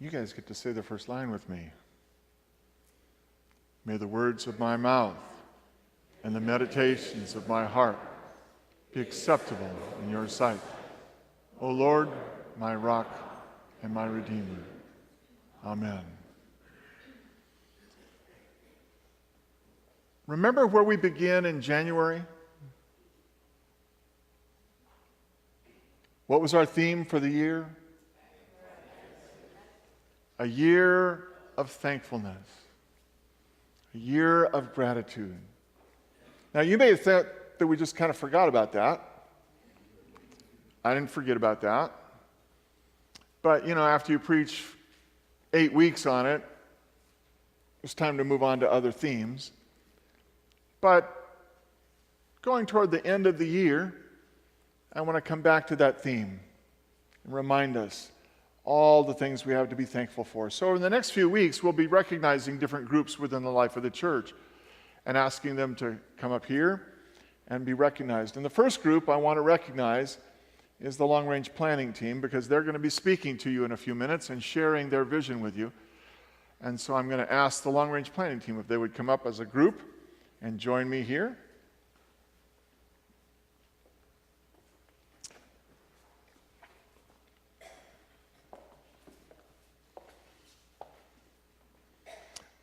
You guys get to say the first line with me. May the words of my mouth and the meditations of my heart be acceptable in your sight. O Lord, my rock and my redeemer. Amen. Remember where we began in January? What was our theme for the year? A year of thankfulness. A year of gratitude. Now, you may have thought that we just kind of forgot about that. I didn't forget about that. But, after you preach 8 weeks on it, it's time to move on to other themes. But going toward the end of the year, I want to come back to that theme and remind us all the things we have to be thankful for. So in the next few weeks, we'll be recognizing different groups within the life of the church and asking them to come up here and be recognized. And the first group I want to recognize is the long-range planning team, because they're going to be speaking to you in a few minutes and sharing their vision with you. And so I'm going to ask the long-range planning team if they would come up as a group and join me here.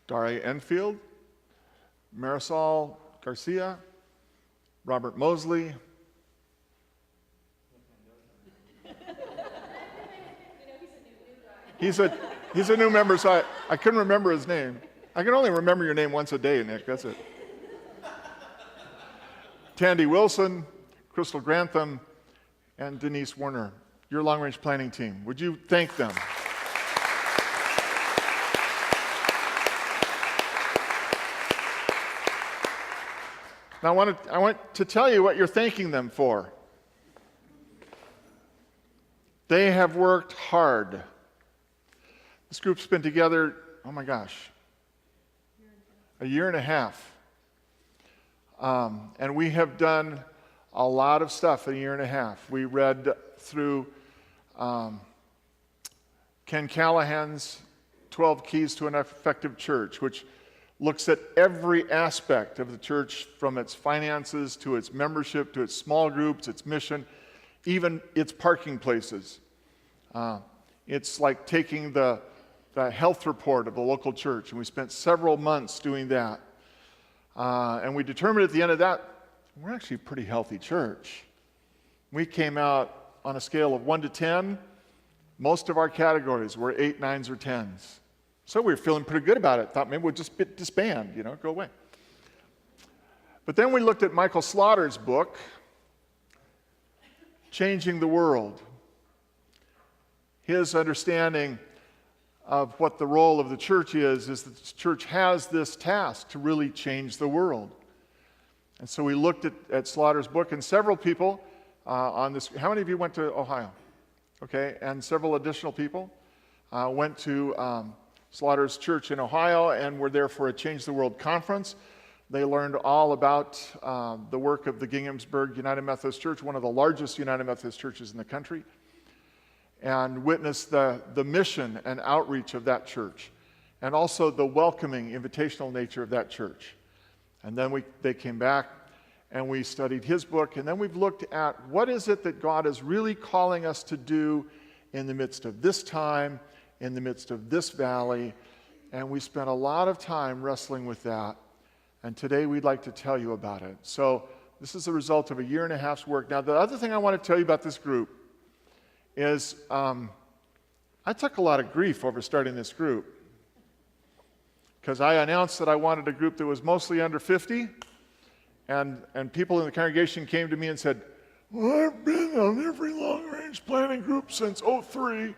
Daria Enfield, Marisol Garcia, Robert Mosley. He's a new member, so I couldn't remember his name. I can only remember your name once a day, Nick, that's it. Tandy Wilson, Crystal Grantham, and Denise Warner, your long-range planning team. Would you thank them? Now, I want to tell you what you're thanking them for. They have worked hard. This group's been together, oh my gosh, a year and a half. And we have done a lot of stuff in a year and a half. We read through Ken Callahan's 12 Keys to an Effective Church, which looks at every aspect of the church, from its finances to its membership to its small groups, its mission, even its parking places. It's like taking the health report of the local church, and we spent several months doing that. And we determined at the end of that, we're actually a pretty healthy church. We came out on a scale of 1 to 10. Most of our categories were 8, 9s, or 10s. So we were feeling pretty good about it. Thought maybe we'll just disband, go away. But then we looked at Michael Slaughter's book, Changing the World. His understanding of what the role of the church is that the church has this task to really change the world. And so we looked at Slaughter's book, and several people on this. How many of you went to Ohio? Okay, and several additional people went to Slaughter's church in Ohio and were there for a Change the World conference. They learned all about the work of the Ginghamsburg United Methodist Church, one of the largest United Methodist churches in the country, and witnessed the mission and outreach of that church, and also the welcoming, invitational nature of that church. And then they came back, and we studied his book, and then we've looked at what is it that God is really calling us to do in the midst of this time, in the midst of this valley, and we spent a lot of time wrestling with that, and today we'd like to tell you about it. So this is the result of a year and a half's work. Now, the other thing I want to tell you about this group is I took a lot of grief over starting this group, because I announced that I wanted a group that was mostly under 50, and people in the congregation came to me and said, well, I've been on every long-range planning group since '03,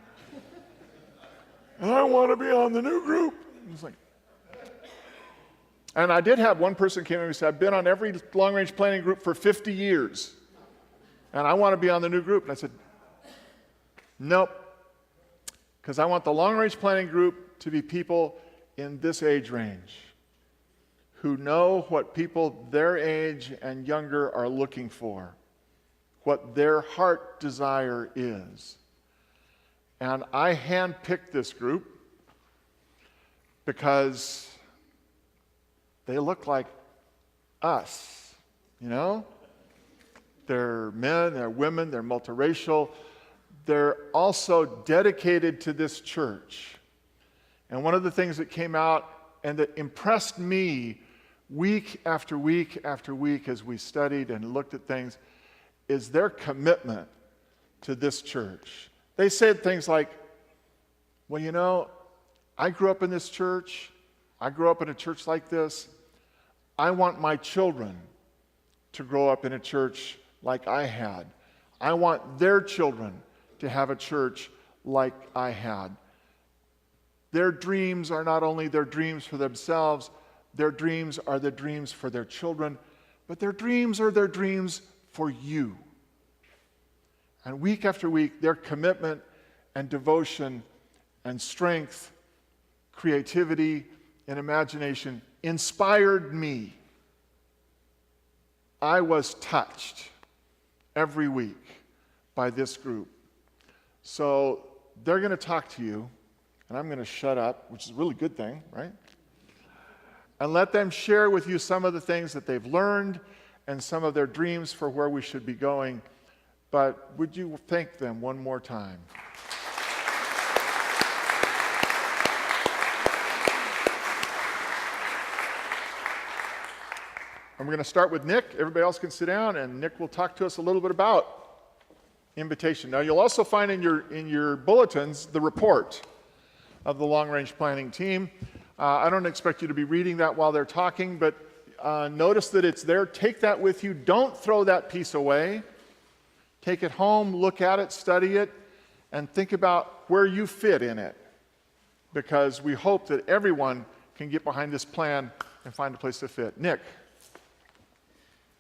and I want to be on the new group. And I did have one person came to me and said, I've been on every long-range planning group for 50 years, and I want to be on the new group. And I said, nope, because I want the long-range planning group to be people in this age range who know what people their age and younger are looking for, what their heart desire is. And I handpicked this group because they look like us, you know? They're men, they're women, they're multiracial. They're also dedicated to this church. And one of the things that came out and that impressed me week after week after week as we studied and looked at things is their commitment to this church. They said things like, well, you know, I grew up in this church. I grew up in a church like this. I want my children to grow up in a church like I had. I want their children to have a church like I had. Their dreams are not only their dreams for themselves, their dreams are their dreams for their children, but their dreams are their dreams for you. And week after week, their commitment and devotion and strength, creativity and imagination inspired me. I was touched every week by this group. So they're going to talk to you, and I'm going to shut up, which is a really good thing, right? And let them share with you some of the things that they've learned and some of their dreams for where we should be going. But would you thank them one more time? And we're going to start with Nick. Everybody else can sit down, and Nick will talk to us a little bit about invitation. Now, you'll also find in your bulletins the report of the long-range planning team. I don't expect you to be reading that while they're talking, but notice that it's there. Take that with you. Don't throw that piece away. Take it home, look at it, study it, and think about where you fit in it. Because we hope that everyone can get behind this plan and find a place to fit. Nick.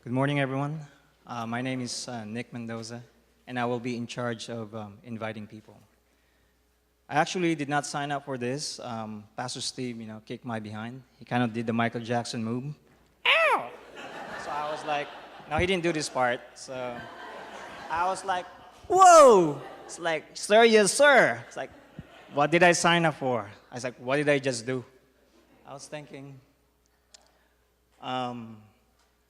Good morning, everyone. My name is Nick Mendoza, and I will be in charge of inviting people. I actually did not sign up for this. Pastor Steve, kicked my behind. He kind of did the Michael Jackson move. Ow! So I was like, no, he didn't do this part. So I was like, whoa! It's like, sir, yes, sir. It's like, what did I sign up for? I was like, what did I just do? I was thinking, I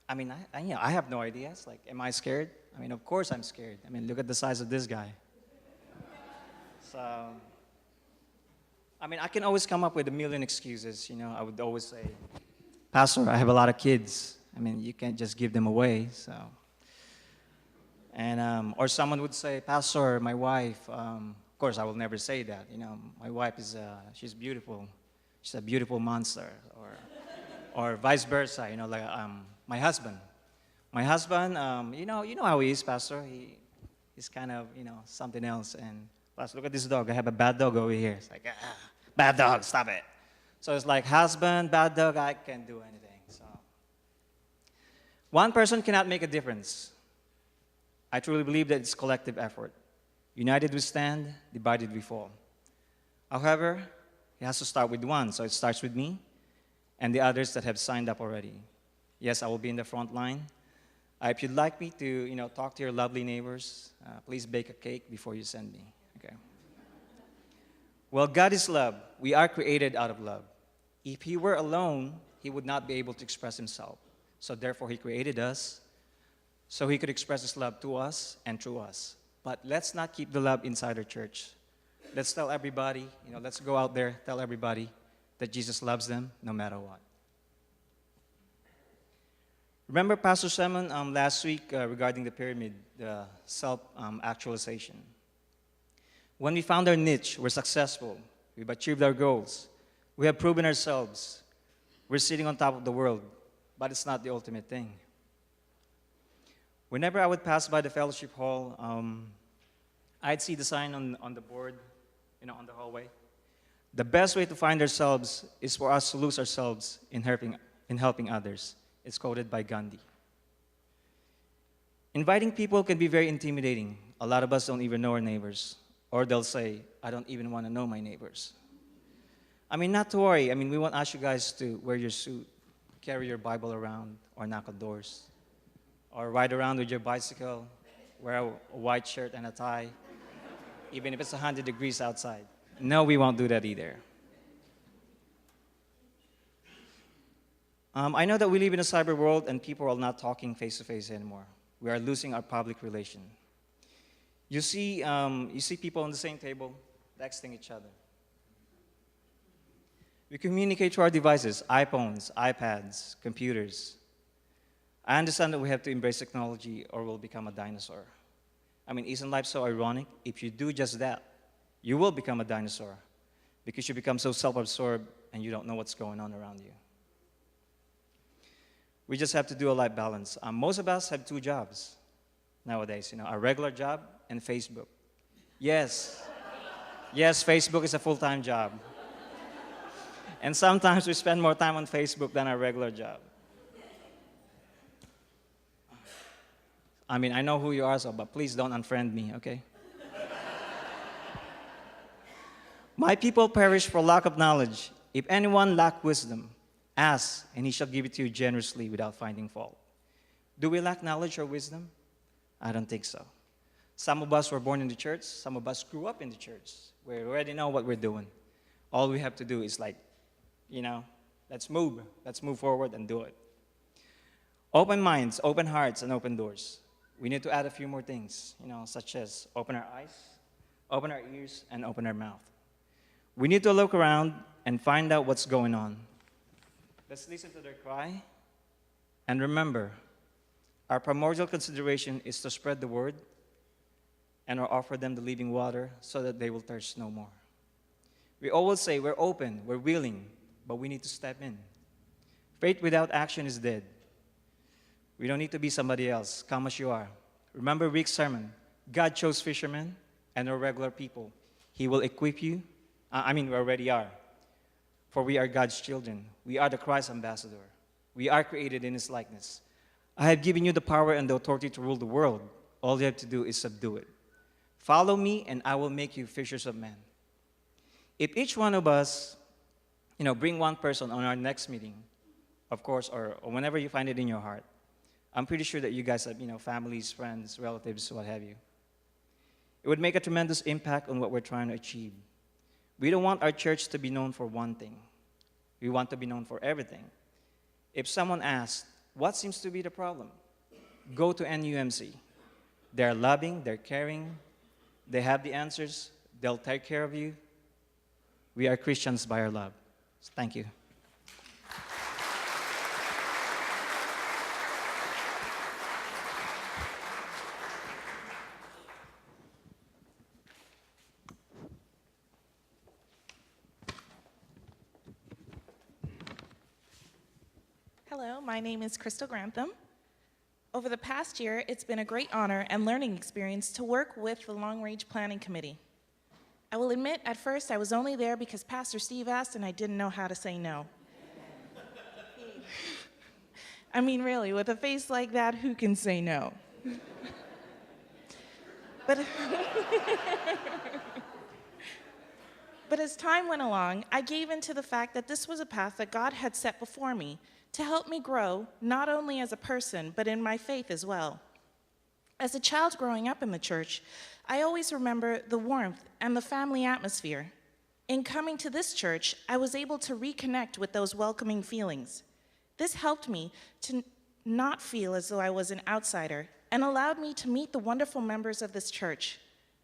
have no idea. It's like, am I scared? Of course I'm scared. Look at the size of this guy. So, I can always come up with a million excuses. I would always say, Pastor, I have a lot of kids. You can't just give them away. So, and or someone would say, Pastor, my wife. Of course, I will never say that. My wife she's beautiful. She's a beautiful monster, or vice versa. My husband. My husband, you know how he is, Pastor. He's kind of, something else. And plus, look at this dog. I have a bad dog over here. It's like, bad dog, stop it. So it's like husband, bad dog, I can't do anything. So one person cannot make a difference. I truly believe that it's collective effort. United we stand, divided we fall. However, it has to start with one. So it starts with me and the others that have signed up already. Yes, I will be in the front line. If you'd like me to, talk to your lovely neighbors, please bake a cake before you send me, okay? Well, God is love. We are created out of love. If He were alone, He would not be able to express Himself. So therefore, He created us so He could express His love to us and through us. But let's not keep the love inside our church. Let's tell everybody, let's go out there, tell everybody that Jesus loves them no matter what. Remember Pastor Sermon last week regarding the pyramid, the self-actualization. When we found our niche, we're successful. We've achieved our goals. We have proven ourselves. We're sitting on top of the world, but it's not the ultimate thing. Whenever I would pass by the fellowship hall, I'd see the sign on the board, on the hallway. The best way to find ourselves is for us to lose ourselves in helping others. It's quoted by Gandhi. Inviting people can be very intimidating. A lot of us don't even know our neighbors. Or they'll say, I don't even want to know my neighbors. Not to worry. We won't ask you guys to wear your suit, carry your Bible around, or knock on doors. Or ride around with your bicycle, wear a white shirt and a tie. even if it's 100 degrees outside. No, we won't do that either. I know that we live in a cyber world and people are not talking face-to-face anymore. We are losing our public relation. You see people on the same table texting each other. We communicate through our devices, iPhones, iPads, computers. I understand that we have to embrace technology or we'll become a dinosaur. I mean, isn't life so ironic? If you do just that, you will become a dinosaur because you become so self-absorbed and you don't know what's going on around you. We just have to do a life balance. Most of us have 2 jobs nowadays, a regular job and Facebook. Yes, Facebook is a full-time job. And sometimes we spend more time on Facebook than our regular job. I mean, I know who you are, but please don't unfriend me, okay? My people perish for lack of knowledge. If anyone lack wisdom, ask, and he shall give it to you generously without finding fault. Do we lack knowledge or wisdom? I don't think so. Some of us were born in the church. Some of us grew up in the church. We already know what we're doing. All we have to do is let's move forward and do it. Open minds, open hearts, and open doors. We need to add a few more things, such as open our eyes, open our ears, and open our mouth. We need to look around and find out what's going on. Let's listen to their cry. And remember, our primordial consideration is to spread the word and offer them the living water so that they will thirst no more. We always say we're open, we're willing, but we need to step in. Faith without action is dead. We don't need to be somebody else. Come as you are. Remember Rick's sermon. God chose fishermen and we're regular people. He will equip you. We already are. For we are God's children. We are the Christ ambassador. We are created in His likeness. I have given you the power and the authority to rule the world. All you have to do is subdue it. Follow me and I will make you fishers of men. If each one of us, bring one person on our next meeting, of course, or whenever you find it in your heart, I'm pretty sure that you guys have, families, friends, relatives, what have you. It would make a tremendous impact on what we're trying to achieve. We don't want our church to be known for one thing. We want to be known for everything. If someone asks, what seems to be the problem? Go to NUMC. They're loving, they're caring, they have the answers, they'll take care of you. We are Christians by our love. Thank you. Hello, my name is Crystal Grantham. Over the past year, it's been a great honor and learning experience to work with the Long Range Planning Committee. I will admit, at first, I was only there because Pastor Steve asked and I didn't know how to say no. I mean, really, with a face like that, who can say no? But as time went along, I gave in to the fact that this was a path that God had set before me to help me grow, not only as a person, but in my faith as well. As a child growing up in the church, I always remember the warmth and the family atmosphere. In coming to this church, I was able to reconnect with those welcoming feelings. This helped me to not feel as though I was an outsider and allowed me to meet the wonderful members of this church.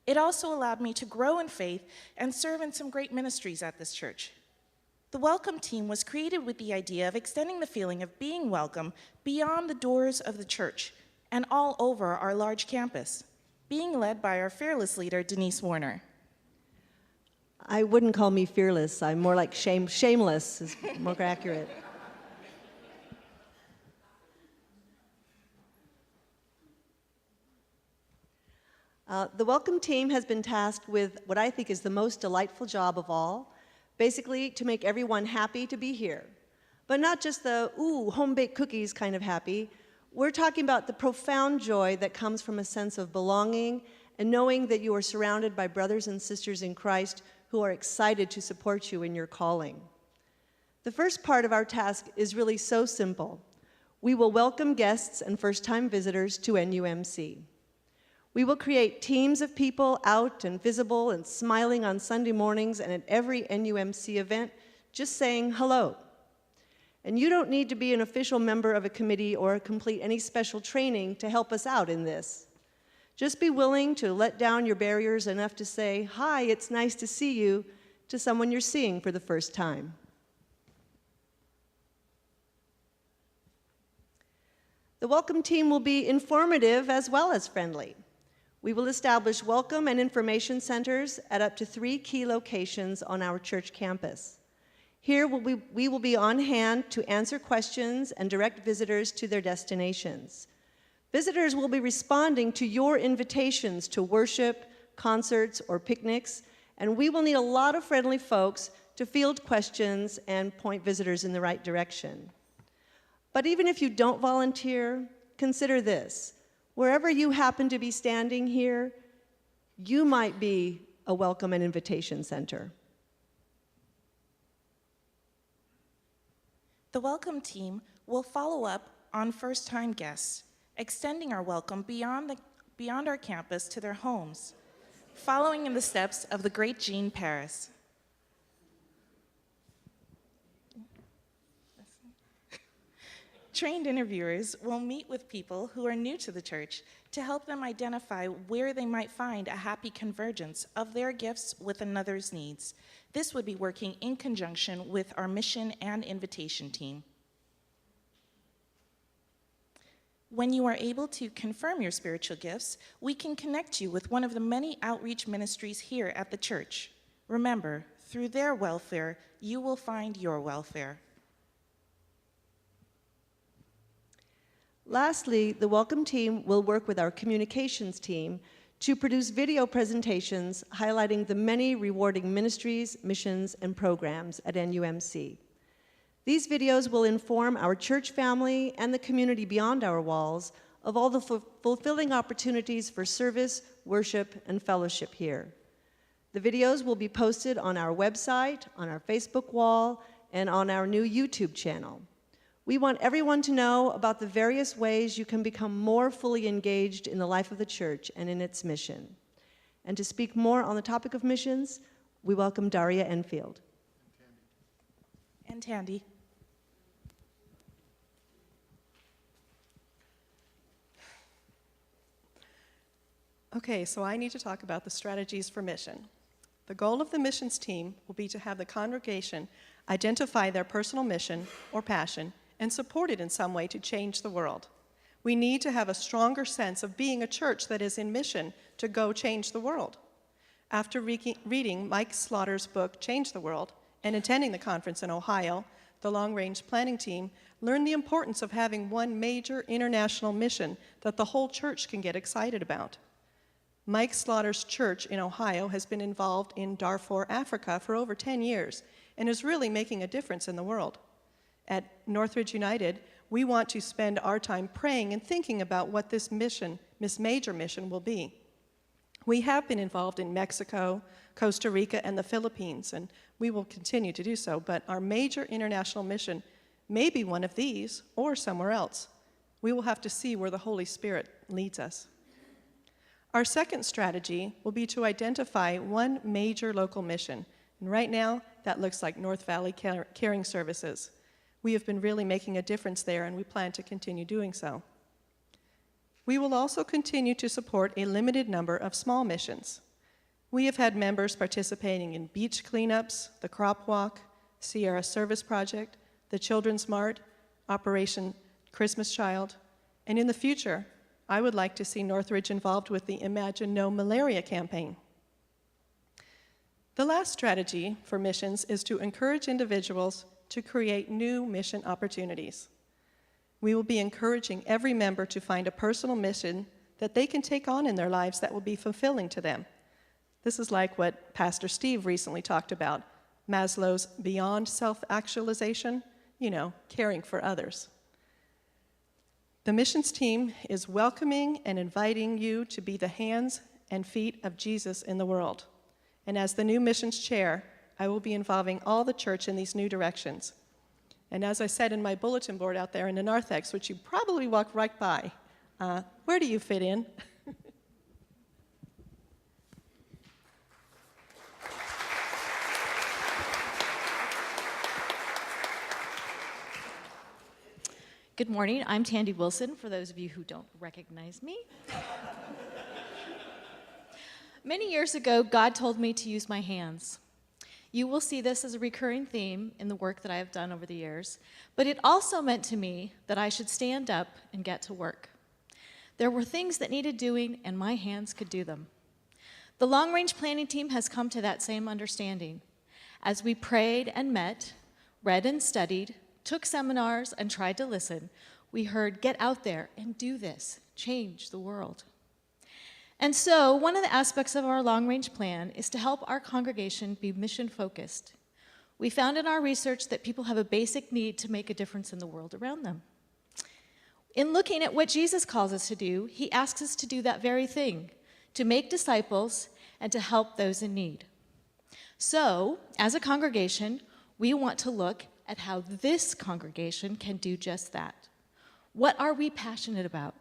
It also allowed me to grow in faith and serve in some great ministries at this church. The Welcome Team was created with the idea of extending the feeling of being welcome beyond the doors of the church and all over our large campus, being led by our fearless leader, Denise Warner. I wouldn't call me fearless. I'm more like shameless is more accurate. The Welcome Team has been tasked with what I think is the most delightful job of all, basically to make everyone happy to be here. But not just the, ooh, home-baked cookies kind of happy. We're talking about the profound joy that comes from a sense of belonging and knowing that you are surrounded by brothers and sisters in Christ who are excited to support you in your calling. The first part of our task is really so simple. We will welcome guests and first-time visitors to NUMC. We will create teams of people out and visible and smiling on Sunday mornings and at every NUMC event, just saying hello. And you don't need to be an official member of a committee or complete any special training to help us out in this. Just be willing to let down your barriers enough to say, "Hi, it's nice to see you," to someone you're seeing for the first time. The welcome team will be informative as well as friendly. We will establish welcome and information centers at up to 3 key locations on our church campus. Here we will be on hand to answer questions and direct visitors to their destinations. Visitors will be responding to your invitations to worship, concerts, or picnics, and we will need a lot of friendly folks to field questions and point visitors in the right direction. But even if you don't volunteer, consider this. Wherever you happen to be standing here, you might be a welcome and invitation center. The welcome team will follow up on first-time guests, extending our welcome beyond our campus to their homes, following in the steps of the great Jean Paris. Trained interviewers will meet with people who are new to the church to help them identify where they might find a happy convergence of their gifts with another's needs. This would be working in conjunction with our mission and invitation team. When you are able to confirm your spiritual gifts, we can connect you with one of the many outreach ministries here at the church. Remember, through their welfare, you will find your welfare. Lastly, the welcome team will work with our communications team to produce video presentations highlighting the many rewarding ministries, missions, and programs at NUMC. These videos will inform our church family and the community beyond our walls of all the fulfilling opportunities for service, worship, and fellowship here. The videos will be posted on our website, on our Facebook wall, and on our new YouTube channel. We want everyone to know about the various ways you can become more fully engaged in the life of the church and in its mission. And to speak more on the topic of missions, we welcome Daria Enfield. And Tandy. Okay, so I need to talk about the strategies for mission. The goal of the missions team will be to have the congregation identify their personal mission or passion and support it in some way to change the world. We need to have a stronger sense of being a church that is in mission to go change the world. After reading Mike Slaughter's book, Change the World, and attending the conference in Ohio, the long-range planning team learned the importance of having one major international mission that the whole church can get excited about. Mike Slaughter's church in Ohio has been involved in Darfur, Africa for over 10 years and is really making a difference in the world. At Northridge United, we want to spend our time praying and thinking about what this mission, this major mission, will be. We have been involved in Mexico, Costa Rica, and the Philippines, and we will continue to do so, but our major international mission may be one of these or somewhere else. We will have to see where the Holy Spirit leads us. Our second strategy will be to identify one major local mission, and right now, that looks like North Valley Caring Services. We have been really making a difference there, and we plan to continue doing so. We will also continue to support a limited number of small missions. We have had members participating in beach cleanups, the Crop Walk, Sierra Service Project, the Children's Mart, Operation Christmas Child, and in the future, I would like to see Northridge involved with the Imagine No Malaria campaign. The last strategy for missions is to encourage individuals to create new mission opportunities. We will be encouraging every member to find a personal mission that they can take on in their lives that will be fulfilling to them. This is like what Pastor Steve recently talked about, Maslow's beyond self-actualization, caring for others. The missions team is welcoming and inviting you to be the hands and feet of Jesus in the world. And as the new missions chair, I will be involving all the church in these new directions. And as I said in my bulletin board out there in the narthex, which you probably walked right by, where do you fit in? Good morning. I'm Tandy Wilson, for those of you who don't recognize me. Many years ago, God told me to use my hands. You will see this as a recurring theme in the work that I have done over the years, but it also meant to me that I should stand up and get to work. There were things that needed doing, and my hands could do them. The long-range planning team has come to that same understanding. As we prayed and met, read and studied, took seminars, and tried to listen, we heard, get out there and do this, change the world. And so, one of the aspects of our long-range plan is to help our congregation be mission-focused. We found in our research that people have a basic need to make a difference in the world around them. In looking at what Jesus calls us to do, he asks us to do that very thing, to make disciples and to help those in need. So, as a congregation, we want to look at how this congregation can do just that. What are we passionate about?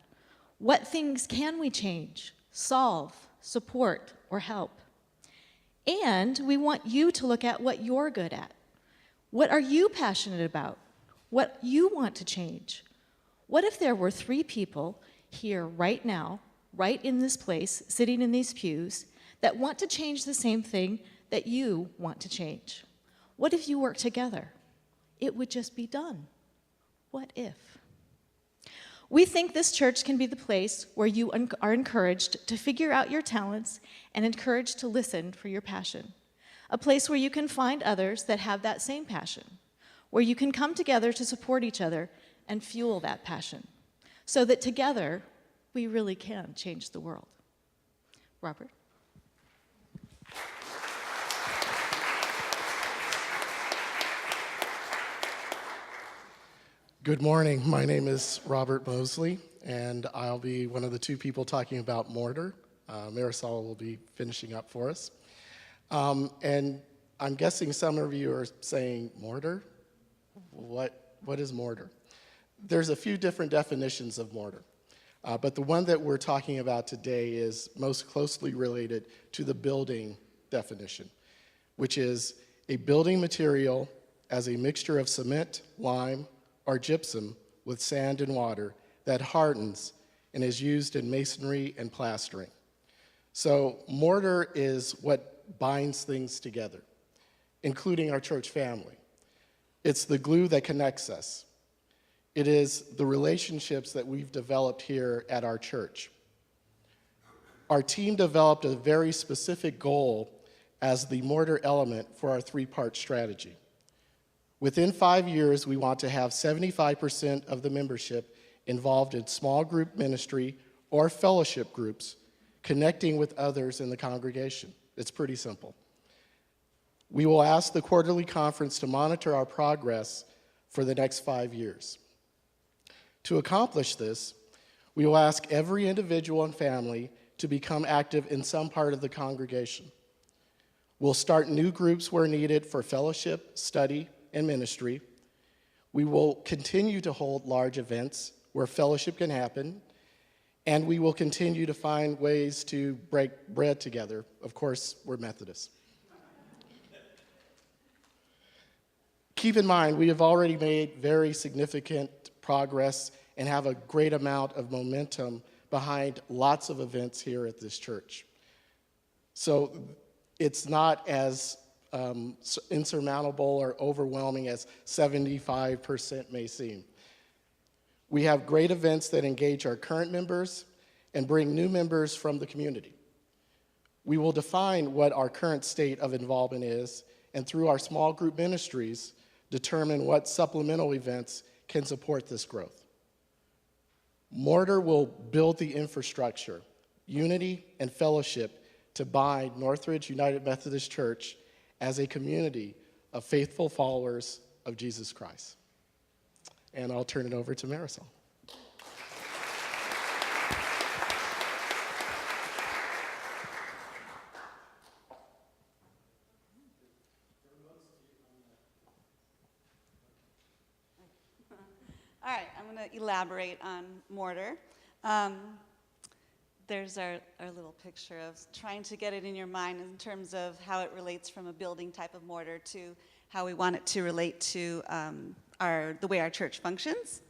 What things can we change, solve, support, or help? And we want you to look at what you're good at. What are you passionate about? What you want to change? What if there were 3 people here right now, right in this place, sitting in these pews, that want to change the same thing that you want to change? What if you work together? It would just be done. What if? We think this church can be the place where you are encouraged to figure out your talents and encouraged to listen for your passion. A place where you can find others that have that same passion, where you can come together to support each other and fuel that passion, so that together we really can change the world. Robert? Good morning. My name is Robert Mosley, and I'll be one of the 2 people talking about mortar. Marisol will be finishing up for us. And I'm guessing some of you are saying, mortar? What is mortar? There's a few different definitions of mortar, but the one that we're talking about today is most closely related to the building definition, which is a building material as a mixture of cement, lime, or gypsum with sand and water that hardens and is used in masonry and plastering. So mortar is what binds things together, including our church family. It's the glue that connects us. It is the relationships that we've developed here at our church. Our team developed a very specific goal as the mortar element for our 3-part strategy. Within 5 years, we want to have 75% of the membership involved in small group ministry or fellowship groups, connecting with others in the congregation. It's pretty simple. We will ask the quarterly conference to monitor our progress for the next 5 years. To accomplish this, we will ask every individual and family to become active in some part of the congregation. We'll start new groups where needed for fellowship, study, and ministry. We will continue to hold large events where fellowship can happen, and we will continue to find ways to break bread together. Of course, we're Methodists. Keep in mind, we have already made very significant progress and have a great amount of momentum behind lots of events here at this church. So it's not as insurmountable or overwhelming as 75% may seem. We have great events that engage our current members and bring new members from the community. We will define what our current state of involvement is, and through our small group ministries, determine what supplemental events can support this growth. Mortar will build the infrastructure, unity, and fellowship to bind Northridge United Methodist Church as a community of faithful followers of Jesus Christ. And I'll turn it over to Marisol. All right, I'm going to elaborate on mortar. There's our little picture of trying to get it in your mind in terms of how it relates from a building type of mortar to how we want it to relate to the way our church functions.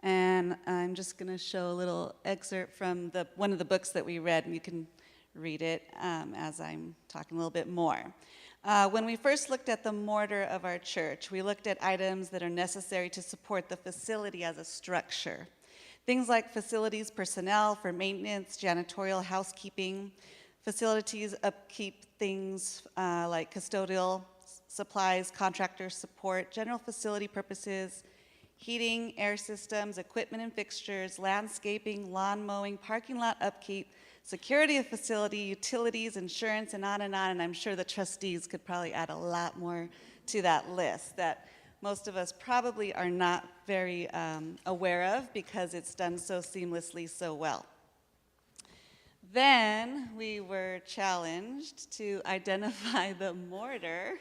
And I'm just going to show a little excerpt from one of the books that we read, and you can read it as I'm talking a little bit more. When we first looked at the mortar of our church, we looked at items that are necessary to support the facility as a structure. Things like facilities personnel for maintenance, janitorial, housekeeping, facilities upkeep things like custodial supplies, contractor support, general facility purposes, heating, air systems, equipment and fixtures, landscaping, lawn mowing, parking lot upkeep, security of facility, utilities, insurance, and on, and I'm sure the trustees could probably add a lot more to that list that most of us probably are not very aware of because it's done so seamlessly so well. Then we were challenged to identify the mortar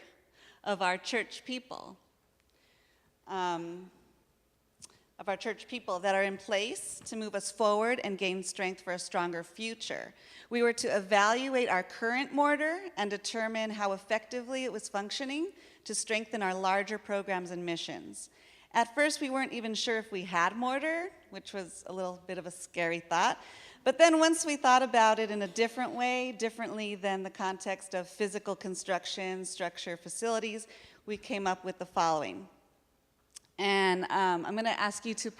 of our church people. That are in place to move us forward and gain strength for a stronger future. We were to evaluate our current mortar and determine how effectively it was functioning to strengthen our larger programs and missions. At first, we weren't even sure if we had mortar, which was a little bit of a scary thought. But then once we thought about it in a different way, differently than the context of physical construction, structure, facilities, we came up with the following. And I'm going to ask you to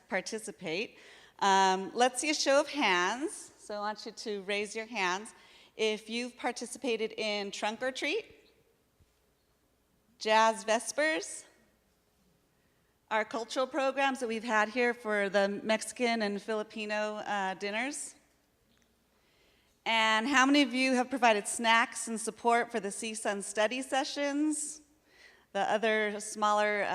participate. Let's see a show of hands. So I want you to raise your hands if you've participated in Trunk or Treat, Jazz Vespers, our cultural programs that we've had here for the Mexican and Filipino dinners. And how many of you have provided snacks and support for the CSUN study sessions, the other smaller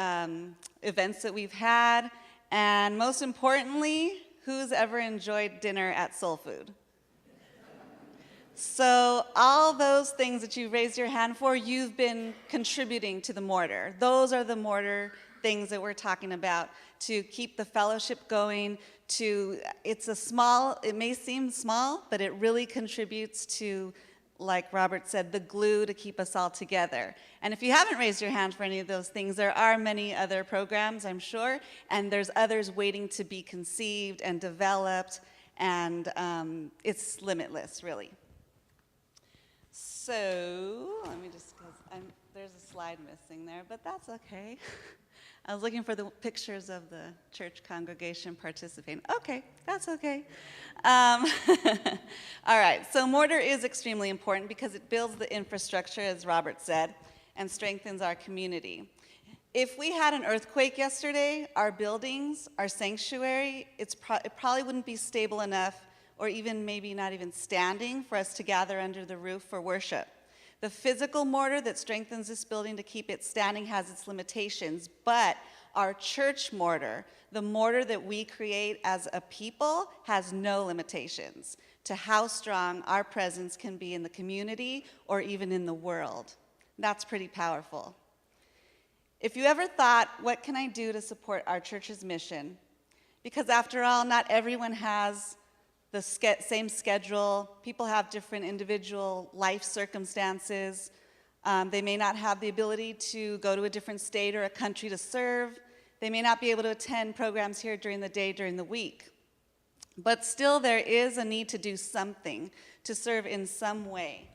events that we've had, and most importantly, who's ever enjoyed dinner at Soul Food? So all those things that you've raised your hand for, you've been contributing to the mortar. Those are the mortar things that we're talking about to keep the fellowship going. It may seem small, but it really contributes to, like Robert said, the glue to keep us all together. And if you haven't raised your hand for any of those things, there are many other programs, I'm sure, and there's others waiting to be conceived and developed, and it's limitless, really. So, let me just, there's a slide missing there, but that's okay. I was looking for the pictures of the church congregation participating. Okay, that's okay. All right, so mortar is extremely important because it builds the infrastructure, as Robert said, and strengthens our community. If we had an earthquake yesterday, our buildings, our sanctuary, it probably wouldn't be stable enough, or even maybe not even standing, for us to gather under the roof for worship. The physical mortar that strengthens this building to keep it standing has its limitations, but our church mortar, the mortar that we create as a people, has no limitations to how strong our presence can be in the community or even in the world. That's pretty powerful. If you ever thought, what can I do to support our church's mission? Because after all, not everyone has the same schedule. People have different individual life circumstances. They may not have the ability to go to a different state or a country to serve. They may not be able to attend programs here during the day, during the week. But still, there is a need to do something, to serve in some way.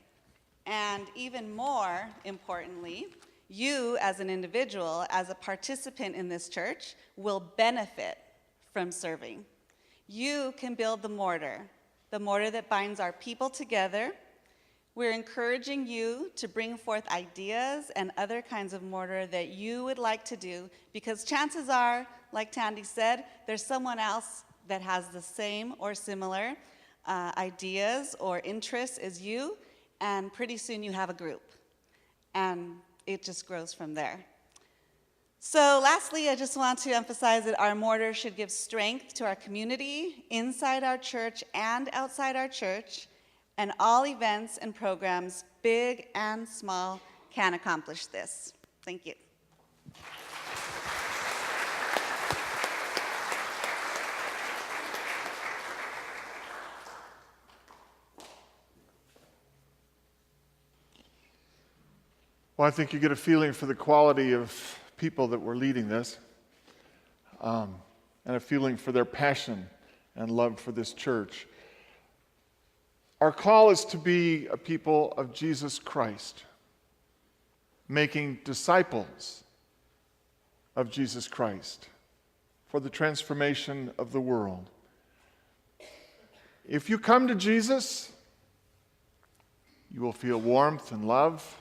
And even more importantly, you as an individual, as a participant in this church, will benefit from serving. You can build the mortar that binds our people together. We're encouraging you to bring forth ideas and other kinds of mortar that you would like to do, because chances are, like Tandy said, there's someone else that has the same or similar ideas or interests as you, and pretty soon you have a group, and it just grows from there. So lastly, I just want to emphasize that our mortar should give strength to our community, inside our church and outside our church, and all events and programs, big and small, can accomplish this. Thank you. Well, I think you get a feeling for the quality of people that were leading this. and a feeling for their passion and love for this church. Our call is to be a people of Jesus Christ, making disciples of Jesus Christ for the transformation of the world. If you come to Jesus, you will feel warmth and love.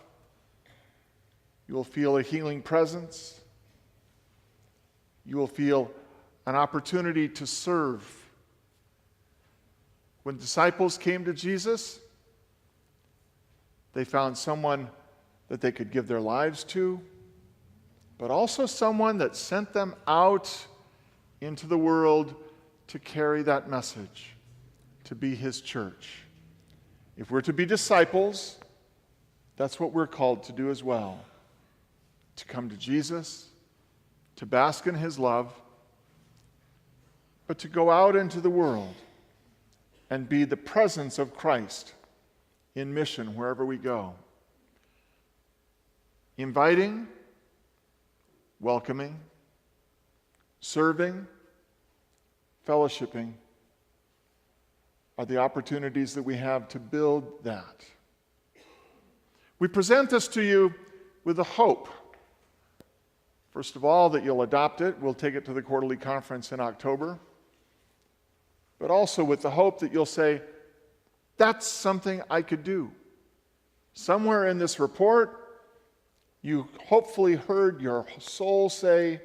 You will feel a healing presence. You will feel an opportunity to serve. When disciples came to Jesus, they found someone that they could give their lives to, but also someone that sent them out into the world to carry that message, to be his church. If we're to be disciples, that's what we're called to do as well. To come to Jesus, to bask in his love, but to go out into the world and be the presence of Christ in mission wherever we go. Inviting, welcoming, serving, fellowshipping are the opportunities that we have to build that. We present this to you with a hope. First of all, that you'll adopt it. We'll take it to the quarterly conference in October. But also with the hope that you'll say, that's something I could do. Somewhere in this report, you hopefully heard your soul say,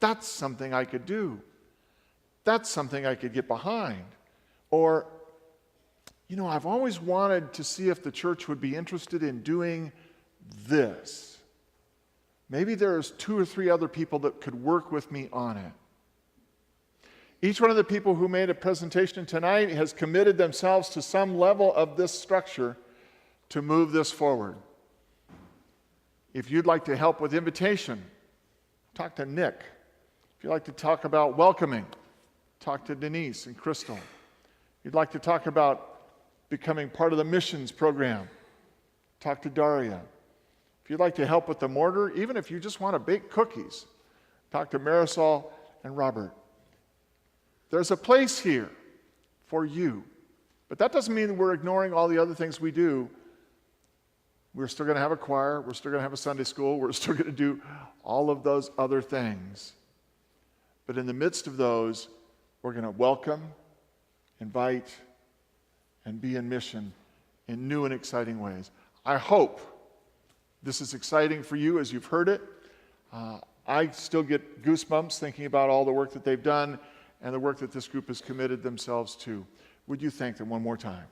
that's something I could do. That's something I could get behind. Or, I've always wanted to see if the church would be interested in doing this. Maybe there's 2 or 3 other people that could work with me on it. Each one of the people who made a presentation tonight has committed themselves to some level of this structure to move this forward. If you'd like to help with invitation, talk to Nick. If you'd like to talk about welcoming, talk to Denise and Crystal. If you'd like to talk about becoming part of the missions program, talk to Daria. If you'd like to help with the mortar, even if you just want to bake cookies, talk to Marisol and Robert. There's a place here for you. But that doesn't mean that we're ignoring all the other things we do. We're still going to have a choir. We're still going to have a Sunday school. We're still going to do all of those other things. But in the midst of those, we're going to welcome, invite, and be in mission in new and exciting ways. I hope this is exciting for you as you've heard it. I still get goosebumps thinking about all the work that they've done and the work that this group has committed themselves to. Would you thank them one more time?